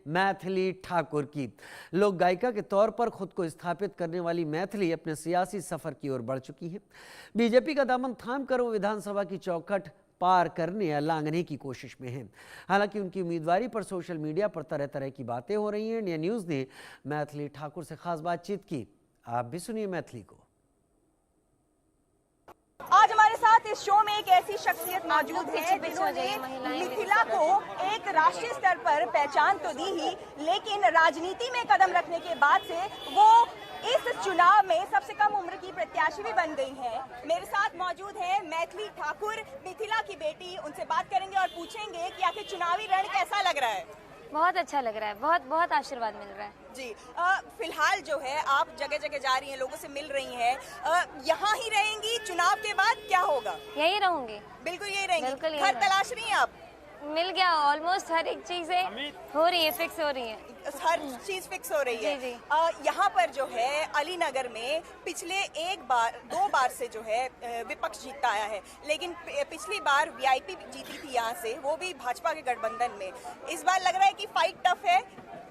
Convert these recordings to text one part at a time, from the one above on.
मैथिली ठाकुर की। लोक गायिका के तौर पर खुद को स्थापित करने वाली मैथिली अपने सियासी सफर की ओर बढ़ चुकी है। बीजेपी का दामन थाम कर वो विधानसभा की चौखट पार करने या लांघने की कोशिश में है। हालांकि उनकी उम्मीदवारी पर सोशल मीडिया पर तरह तरह की बातें हो रही हैं। इंडिया न्यूज़ ने मैथिली ठाकुर से खास बातचीत की। आप भी सुनिए मैथिली को। आज हमारे साथ इस शो में एक ऐसी शख्सियत मौजूद है जिन्होंने मिथिला को एक राष्ट्रीय स्तर पर पहचान तो दी ही, लेकिन राजनीति में कदम रखने के बाद से वो इस चुनाव में सबसे कम उम्र की प्रत्याशी भी बन गई हैं। मेरे साथ मौजूद है मैथिली ठाकुर, मिथिला की बेटी। उनसे बात करेंगे और पूछेंगे कि आखिर चुनावी रण कैसा लग रहा है। बहुत अच्छा लग रहा है, बहुत बहुत आशीर्वाद मिल रहा है जी। फिलहाल जो है आप जगह जगह जा रही हैं, लोगों से मिल रही हैं, यहाँ ही रहेंगी? चुनाव के बाद क्या होगा? यही रहूंगी। बिल्कुल यही रहेंगी। बिल्कुल घर तलाश रही हैं आप? मिल गया, ऑलमोस्ट हर एक चीज हो रही है, फिक्स हो रही है, हर चीज फिक्स हो रही है। जी। यहाँ पर जो है अली नगर में पिछले दो बार से जो है विपक्ष जीतता आया है, लेकिन पिछली बार वीआईपी जीती थी यहाँ से, वो भी भाजपा के गठबंधन में। इस बार लग रहा है कि फाइट टफ है,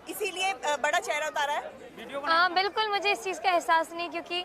इसीलिए बड़ा चेहरा उतारा है। बिल्कुल, मुझे इस चीज का एहसास नहीं, क्योंकि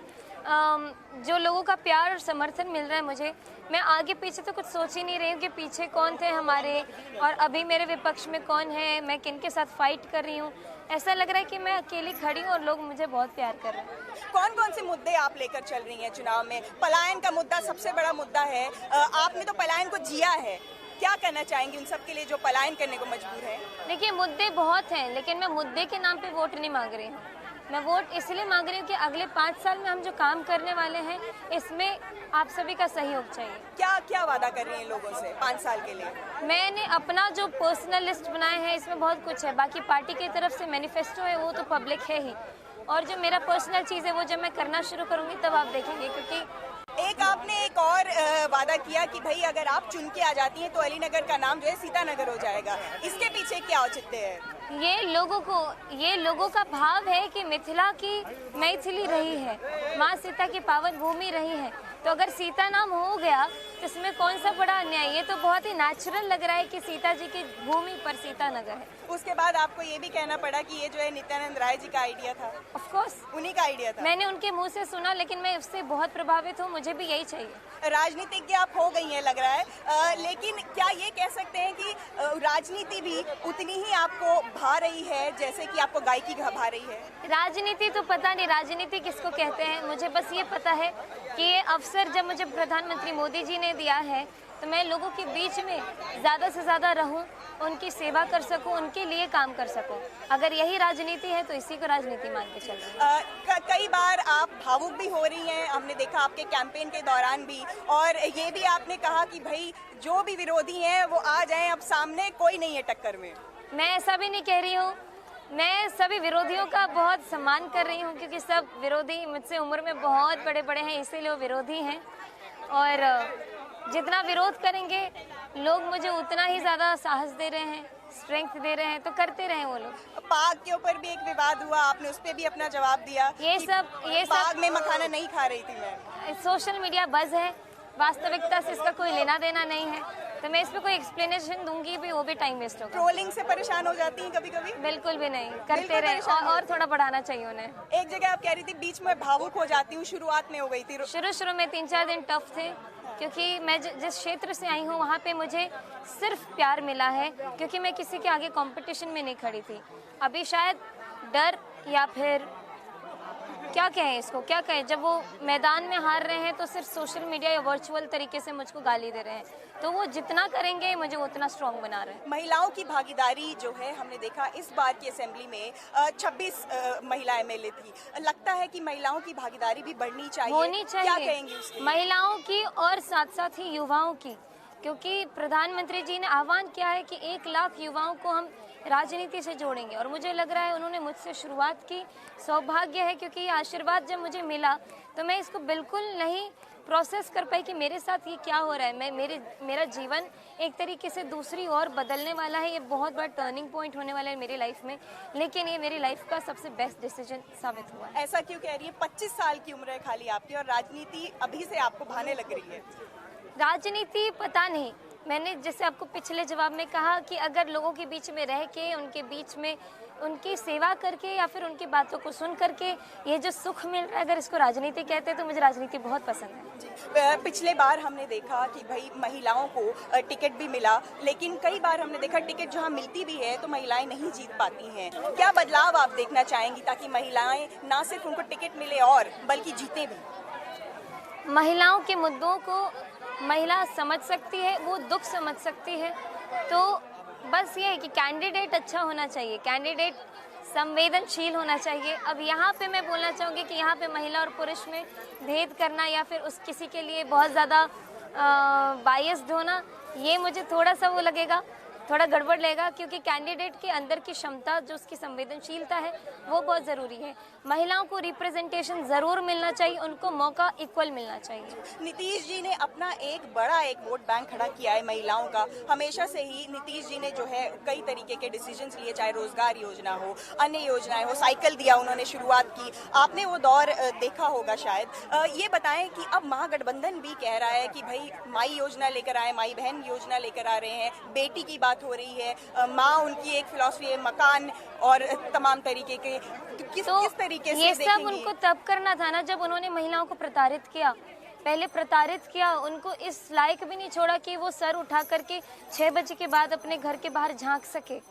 जो लोगों का प्यार और समर्थन मिल रहा है मुझे, मैं आगे पीछे तो कुछ सोच ही नहीं रही हूँ कि पीछे कौन थे हमारे और अभी मेरे विपक्ष में कौन है, मैं किन के साथ फाइट कर रही हूँ। ऐसा लग रहा है कि मैं अकेली खड़ी हूँ और लोग मुझे बहुत प्यार कर रहे हैं। कौन कौन से मुद्दे आप लेकर चल रही हैं चुनाव में? पलायन का मुद्दा सबसे बड़ा मुद्दा है, आपने तो पलायन को जिया है, क्या करना चाहेंगी उन सब के लिए जो पलायन करने को मजबूर है? देखिए, मुद्दे बहुत हैं, लेकिन मैं मुद्दे के नाम पे वोट नहीं मांग रही हूँ। मैं वोट इसलिए मांग रही हूँ कि अगले 5 साल में हम जो काम करने वाले हैं, इसमें आप सभी का सहयोग चाहिए। क्या क्या वादा कर रही हैं लोगों से 5 साल के लिए? मैंने अपना जो पर्सनल लिस्ट बनाया है, इसमें बहुत कुछ है। बाकी पार्टी की तरफ से मैनिफेस्टो है, वो तो पब्लिक है ही, और जो मेरा पर्सनल चीज़ है वो जब मैं करना शुरू करूँगी तब आप देखेंगे। क्योंकि आपने एक और वादा किया कि भाई अगर आप चुन के आ जाती हैं तो अली नगर का नाम जो है सीतानगर हो जाएगा, इसके पीछे क्या औचित्य है? ये लोगों का भाव है कि मिथिला की मैथिली रही है, माँ सीता की पावन भूमि रही है, तो अगर सीता नाम हो गया तो इसमें कौन सा बड़ा अन्याय? ये तो बहुत ही नेचुरल लग रहा है कि सीता जी की भूमि पर सीता नगर है। उसके बाद आपको ये भी कहना पड़ा कि ये जो है नित्यानंद राय जी का आइडिया था। ऑफ कोर्स उन्हीं का आइडिया था। मैंने उनके मुंह से सुना, लेकिन मैं उससे बहुत प्रभावित हूँ, मुझे भी यही चाहिए। राजनीतिज्ञ आप हो गई हैं लग रहा है, लेकिन क्या ये कह सकते हैं कि राजनीति भी उतनी ही आपको भा रही है जैसे कि आपको गायकी भा रही है? राजनीति तो पता नहीं राजनीति किसको कहते हैं, मुझे बस ये पता है कि ये अवसर जब मुझे प्रधानमंत्री मोदी जी ने दिया है तो मैं लोगों के बीच में ज़्यादा से ज़्यादा रहूं, उनकी सेवा कर सकूं, उनके लिए काम कर सकूं। अगर यही राजनीति है तो इसी को राजनीति मान के चल रही है। कई बार आप भावुक भी हो रही हैं, हमने देखा आपके कैंपेन के दौरान भी, और ये भी आपने कहा कि भाई जो भी विरोधी हैं वो आ जाएं, अब सामने कोई नहीं है टक्कर में। मैं ऐसा भी नहीं कह रही हूँ, मैं सभी विरोधियों का बहुत सम्मान कर रही हूँ, क्योंकि सब विरोधी मुझसे उम्र में बहुत बड़े बड़े हैं, इसीलिए वो विरोधी हैं, और जितना विरोध करेंगे लोग मुझे उतना ही ज़्यादा साहस दे रहे हैं, स्ट्रेंथ दे रहे हैं, तो करते रहे वो लोग। पाक के ऊपर भी एक विवाद हुआ, आपने उस पर भी अपना जवाब दिया। ये सब पाक में मखाना नहीं खा रही थी मैं। सोशल मीडिया बज़ है, वास्तविकता से इसका कोई लेना देना नहीं है, तो मैं इस पर कोई एक्सप्लेनेशन दूंगी भी, वो भी टाइम वेस्ट होगा। ट्रोलिंग से परेशान हो जाती हैं कभी कभी? बिल्कुल भी नहीं, करते रहे, और थोड़ा बढ़ाना चाहिए उन्हें। एक जगह आप कह रही थी बीच में भावुक हो जाती हूँ, शुरुआत में हो गई थी। शुरू में 3-4 दिन टफ थे, क्योंकि मैं जिस क्षेत्र से आई हूँ वहाँ पे मुझे सिर्फ प्यार मिला है, क्योंकि मैं किसी के आगे कंपटीशन में नहीं खड़ी थी। अभी शायद डर या फिर क्या कहें इसको, क्या कहें, जब वो मैदान में हार रहे हैं तो सिर्फ सोशल मीडिया या वर्चुअल तरीके से मुझको गाली दे रहे हैं, तो वो जितना करेंगे मुझे उतना स्ट्रॉन्ग बना रहे हैं। महिलाओं की भागीदारी जो है हमने देखा इस बार की असेंबली में 26 महिला एमएलए थी, लगता है कि महिलाओं की भागीदारी भी बढ़नी चाहिए, होनी चाहिए। क्या कहेंगी उसके? महिलाओं की और साथ साथ ही युवाओं की, क्योंकि प्रधानमंत्री जी ने आह्वान किया है कि 1 लाख युवाओं को हम राजनीति से जोड़ेंगे, और मुझे लग रहा है उन्होंने मुझसे शुरुआत की। सौभाग्य है, क्योंकि ये आशीर्वाद जब मुझे मिला तो मैं इसको बिल्कुल नहीं प्रोसेस कर पाई कि मेरे साथ ये क्या हो रहा है। मेरा जीवन एक तरीके से दूसरी ओर बदलने वाला है, ये बहुत बड़ा टर्निंग पॉइंट होने वाला है मेरी लाइफ में, लेकिन ये मेरी लाइफ का सबसे बेस्ट डिसीजन साबित हुआ है। ऐसा क्यों कह रही है? 25 साल की उम्र है खाली आपकी, और राजनीति अभी से आपको भाने लग रही है। राजनीति पता नहीं, मैंने जैसे आपको पिछले जवाब में कहा कि अगर लोगों के बीच में रह के उनके बीच में उनकी सेवा करके या फिर उनकी बातों को सुन करके ये जो सुख मिल रहा है, अगर इसको राजनीति कहते हैं तो मुझे राजनीति बहुत पसंद है। जी, पिछले बार हमने देखा कि भाई महिलाओं को टिकट भी मिला, लेकिन कई बार हमने देखा टिकट जहां मिलती भी है तो महिलाएं नहीं जीत पाती हैं। क्या बदलाव आप देखना चाहेंगी ताकि महिलाएं ना सिर्फ उनको टिकट मिले और बल्कि जीते भी? महिलाओं के मुद्दों को महिला समझ सकती है, वो दुख समझ सकती है, तो बस ये है कि कैंडिडेट अच्छा होना चाहिए, कैंडिडेट संवेदनशील होना चाहिए। अब यहाँ पे मैं बोलना चाहूँगी कि यहाँ पे महिला और पुरुष में भेद करना या फिर उस किसी के लिए बहुत ज़्यादा बायस्ड होना, ये मुझे थोड़ा सा वो लगेगा, थोड़ा गड़बड़ लगेगा, क्योंकि कैंडिडेट के अंदर की क्षमता, जो उसकी संवेदनशीलता है, वो बहुत ज़रूरी है। महिलाओं को रिप्रेजेंटेशन ज़रूर मिलना चाहिए, उनको मौका इक्वल मिलना चाहिए। नीतीश जी ने अपना एक बड़ा वोट बैंक खड़ा किया है महिलाओं का। हमेशा से ही नीतीश जी ने जो है कई तरीके के डिसीजंस लिए, चाहे रोजगार योजना हो, अन्य योजनाएं हो, साइकिल दिया उन्होंने, शुरुआत की, आपने वो दौर देखा होगा शायद। ये बताएं कि अब महागठबंधन भी कह रहा है कि भाई माई योजना लेकर आए, माई बहन योजना लेकर आ रहे हैं, बेटी की बात हो रही है, माँ उनकी एक फिलॉसफी है, मकान और तमाम तरीके के, किस तरीके से ये सब उनको तब करना था ना जब उन्होंने महिलाओं को प्रताड़ित किया, पहले प्रताड़ित किया, उनको इस लायक भी नहीं छोड़ा कि वो सर उठा करके 6 बजे के बाद अपने घर के बाहर झांक सके।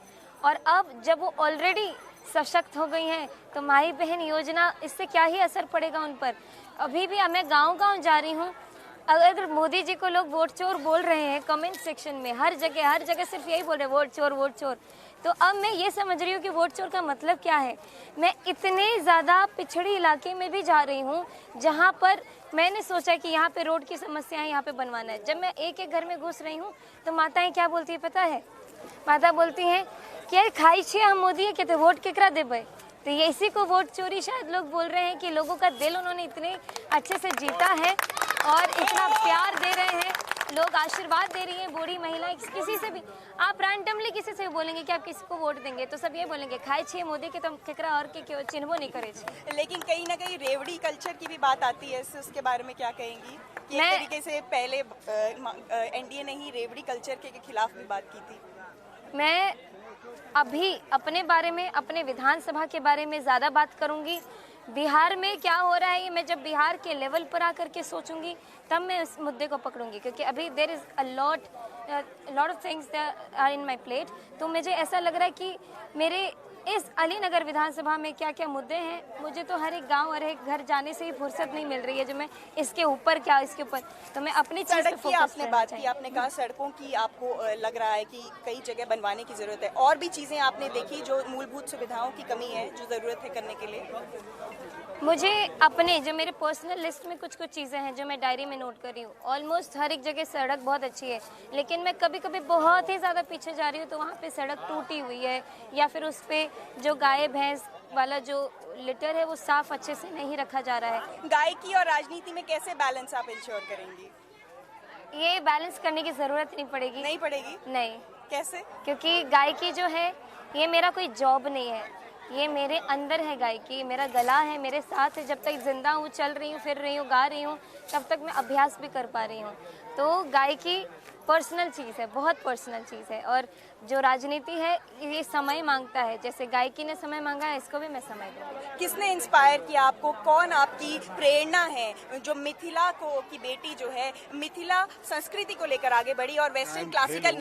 और अब जब वो ऑलरेडी सशक्त हो गई हैं तो माई बहन योजना, इससे क्या ही असर पड़ेगा उन पर। अभी भी मैं गांव-गांव जा रही हूँ, अगर मोदी जी को लोग वोट चोर बोल रहे हैं कमेंट सेक्शन में, हर जगह सिर्फ यही बोल रहे हैं वोट चोर वोट चोर, तो अब मैं ये समझ रही हूँ कि वोट चोर का मतलब क्या है। मैं इतने ज़्यादा पिछड़ी इलाके में भी जा रही हूँ जहाँ पर मैंने सोचा कि यहाँ पे रोड की समस्या है, यहाँ पे बनवाना है। जब मैं एक एक घर में घुस रही हूँ तो माताएं क्या बोलती है पता है? माता बोलती हैं कि यार खाई छे हम मोदी कहते वोट केकरा देबे। तो ये इसी को वोट चोरी शायद लोग बोल रहे हैं कि लोगों का दिल उन्होंने इतने अच्छे से जीता है और इतना प्यार दे रहे हैं, लोग आशीर्वाद दे रही हैं, बूढ़ी महिलाएं, किसी से भी आप रैंडमली किसी से भी बोलेंगे कि आप किसी को वोट देंगे तो सब ये बोलेंगे खाए छे मोदी के, तुम केकरा और के क्यों चिन्हबो नहीं करे छे। लेकिन कहीं ना कहीं रेवड़ी कल्चर की भी बात आती है, उसके बारे में क्या कहेंगी? कि एक तरीके से पहले एनडीए ने ही रेवड़ी कल्चर के खिलाफ भी बात की थी। मैं अभी अपने बारे में, अपने विधानसभा के बारे में ज़्यादा बात करूंगी। बिहार में क्या हो रहा है ये मैं जब बिहार के लेवल पर आकर के सोचूंगी तब मैं इस मुद्दे को पकड़ूंगी, क्योंकि अभी there is a lot of things that are in my plate. तो मुझे ऐसा लग रहा है कि मेरे इस अलीनगर विधानसभा में क्या क्या मुद्दे हैं, मुझे तो हर एक गांव और एक घर जाने से ही फुर्सत नहीं मिल रही है जो मैं इसके ऊपर क्या इसके ऊपर, तो मैं अपनी चीज़ पे फोकस आपने बात की, आपने कहा सड़कों की आपको लग रहा है कि कई जगह बनवाने की जरूरत है, और भी चीजें आपने देखी जो मूलभूत सुविधाओं की कमी है जो जरूरत है करने के लिए? मुझे अपने जो मेरे पर्सनल लिस्ट में कुछ चीज़ें हैं जो मैं डायरी में नोट कर रही हूँ। ऑलमोस्ट हर एक जगह सड़क बहुत अच्छी है, लेकिन मैं कभी कभी बहुत ही ज़्यादा पीछे जा रही हूँ तो वहाँ पे सड़क टूटी हुई है या फिर उस पर जो गाय भैंस वाला जो लिटर है वो साफ अच्छे से नहीं रखा जा रहा है। गायकी और राजनीति में कैसे बैलेंस आप इंश्योर करेंगी? ये बैलेंस करने की ज़रूरत नहीं पड़ेगी। नहीं पड़ेगी? नहीं। कैसे? क्योंकि गायकी जो है ये मेरा कोई जॉब नहीं है, ये मेरे अंदर है गायकी, मेरा गला है, मेरे साथ है। जब तक जिंदा हूँ, चल रही हूँ, फिर रही हूँ, गा रही हूँ, तब तक मैं अभ्यास भी कर पा रही हूँ। तो गायकी पर्सनल चीज़ है, बहुत पर्सनल चीज़ है, और जो राजनीति है ये समय मांगता है। जैसे गायकी ने समय मांगा है, इसको भी मैं समय दूंगी। किसने इंस्पायर किया आपको? कौन आपकी प्रेरणा है जो मिथिला को की बेटी जो है मिथिला संस्कृति को लेकर आगे बढ़ी और वेस्टर्न क्लासिकल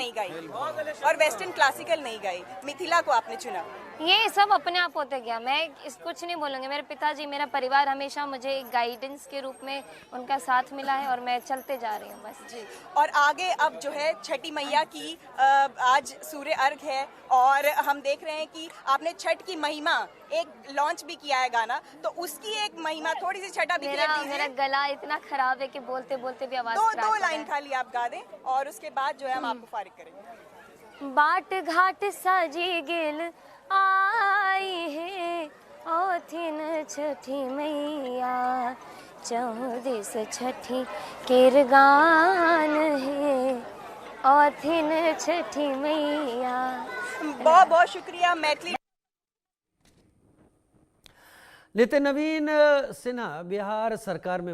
नहीं गाई, मिथिला को आपने चुना? ये सब अपने आप होते गया, मैं कुछ नहीं बोलूँगी। मेरे पिताजी, मेरा परिवार हमेशा मुझे एक गाइडेंस के रूप में उनका साथ मिला है और मैं चलते जा रही हूँ बस जी। और आगे अब जो है छठी मैया की आज सूर्य अर्घ है और हम देख रहे हैं कि आपने छठ की महिमा एक लॉन्च भी किया है गाना, तो उसकी एक महिमा थोड़ी सी छठा भी मेरा गला इतना खराब है कि बोलते बोलते भी आवाज दो लाइन खाली आप गा दें और उसके बाद जो है हम आपको फारिग करेंगे। बाट घाट साजी गेल आई है ओथिन छठी मैया, 14 छठी केर गान है ओथिन छठी मैया। बहुत बहुत शुक्रिया। मैथिली नितिन नवीन सिन्हा बिहार सरकार में